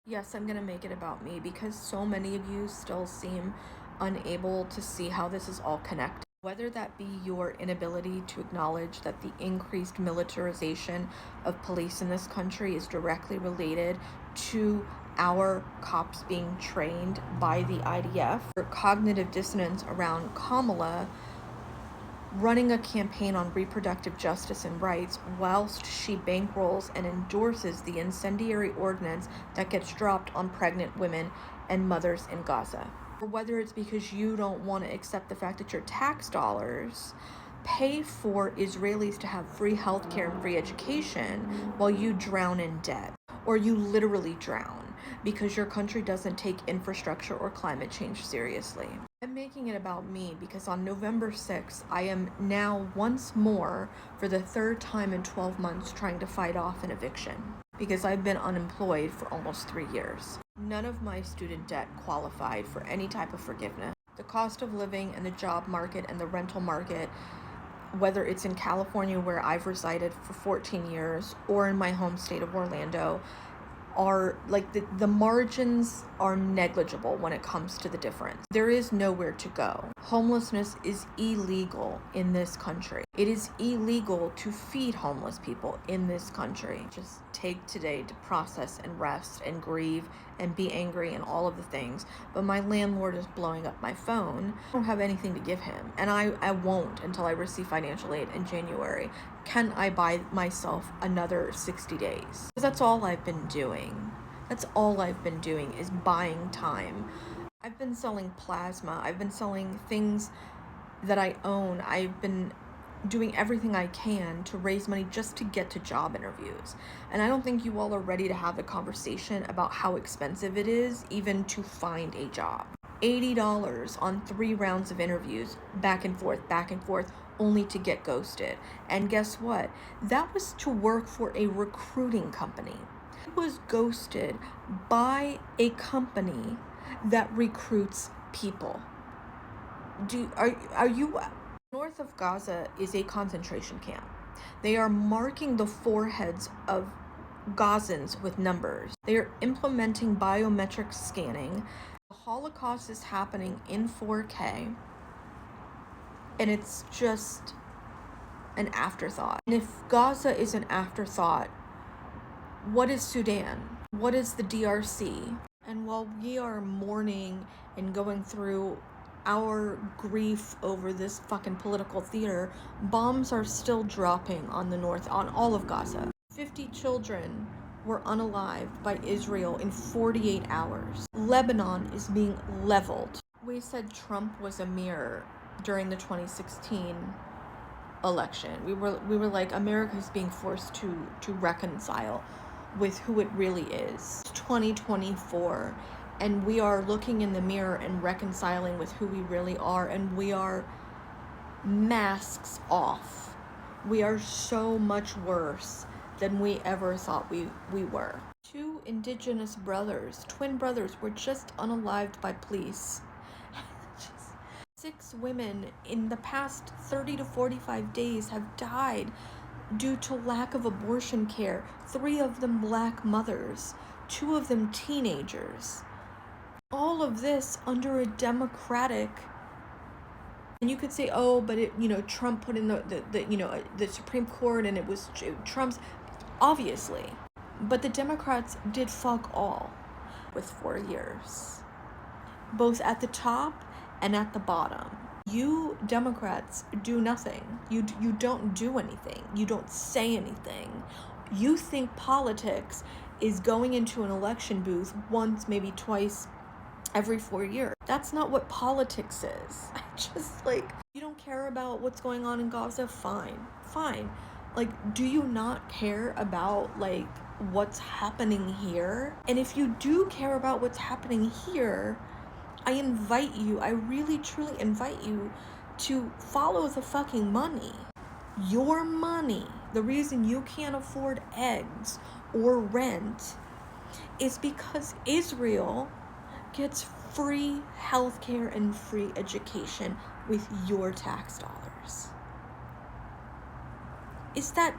Yes, I'm gonna make it about me because so many of you still seem unable to see how this is all connected. Whether that be your inability to acknowledge that the increased militarization of police in this country is directly related to our cops being trained by the IDF, or cognitive dissonance around Kamala running a campaign on reproductive justice and rights whilst she bankrolls and endorses the incendiary ordinance that gets dropped on pregnant women and mothers in Gaza. Or whether it's because you don't want to accept the fact that your tax dollars pay for Israelis to have free healthcare and free education while you drown in debt, or you literally drown because your country doesn't take infrastructure or climate change seriously. I'm making it about me because on November 6th, I am now once more, for the third time in 12 months, trying to fight off an eviction because I've been unemployed for almost 3 years. None of my student debt qualified for any type of forgiveness. The cost of living and the job market and the rental market, whether it's in California where I've resided for 14 years or in my home state of Orlando, are like the margins are negligible when it comes to the difference. There is nowhere to go. Homelessness is illegal in this country. It is illegal to feed homeless people in this country. Just take today to process and rest and grieve and be angry and all of the things. But my landlord is blowing up my phone. I don't have anything to give him, and I won't until I receive financial aid in January. Can I buy myself another 60 days? Because that's all I've been doing. That's all I've been doing is buying time. I've been selling plasma. I've been selling things that I own. I've been doing everything I can to raise money just to get to job interviews. And I don't think you all are ready to have a conversation about how expensive it is even to find a job. $80 on 3 rounds of interviews, back and forth, only to get ghosted. And guess what? That was to work for a recruiting company. I was ghosted by a company that recruits people. Are you North of Gaza is a concentration camp. They are marking the foreheads of Gazans with numbers. They are implementing biometric scanning. The Holocaust is happening in 4K, and it's just an afterthought. And if Gaza is an afterthought, what is Sudan? What is the DRC? And while we are mourning and going through our grief over this fucking political theater, bombs are still dropping on the north, on all of Gaza. 50 children were unalived by Israel in 48 hours. Lebanon is being leveled. We said Trump was a mirror during the 2016 election. We were like, America is being forced to reconcile with who it really is. It's 2024. And we are looking in the mirror and reconciling with who we really are, and we are masks off. We are so much worse than we ever thought we were. 2 indigenous brothers, twin brothers, were just unalived by police. 6 women in the past 30 to 45 days have died due to lack of abortion care. 3 of them black mothers, 2 of them teenagers. All of this under a democratic, and you could say, oh, but Trump put in the Supreme Court, and it was Trump's, obviously, but the Democrats did fuck all with 4 years, both at the top and at the bottom. You Democrats do nothing. You don't do anything. You don't say anything. You think politics is going into an election booth once, maybe twice every 4 years. That's not what politics is. You don't care about what's going on in Gaza? Fine. Do you not care about, what's happening here? And if you do care about what's happening here, I really truly invite you to follow the fucking money. Your money. The reason you can't afford eggs or rent is because Israel gets free healthcare and free education with your tax dollars. Is that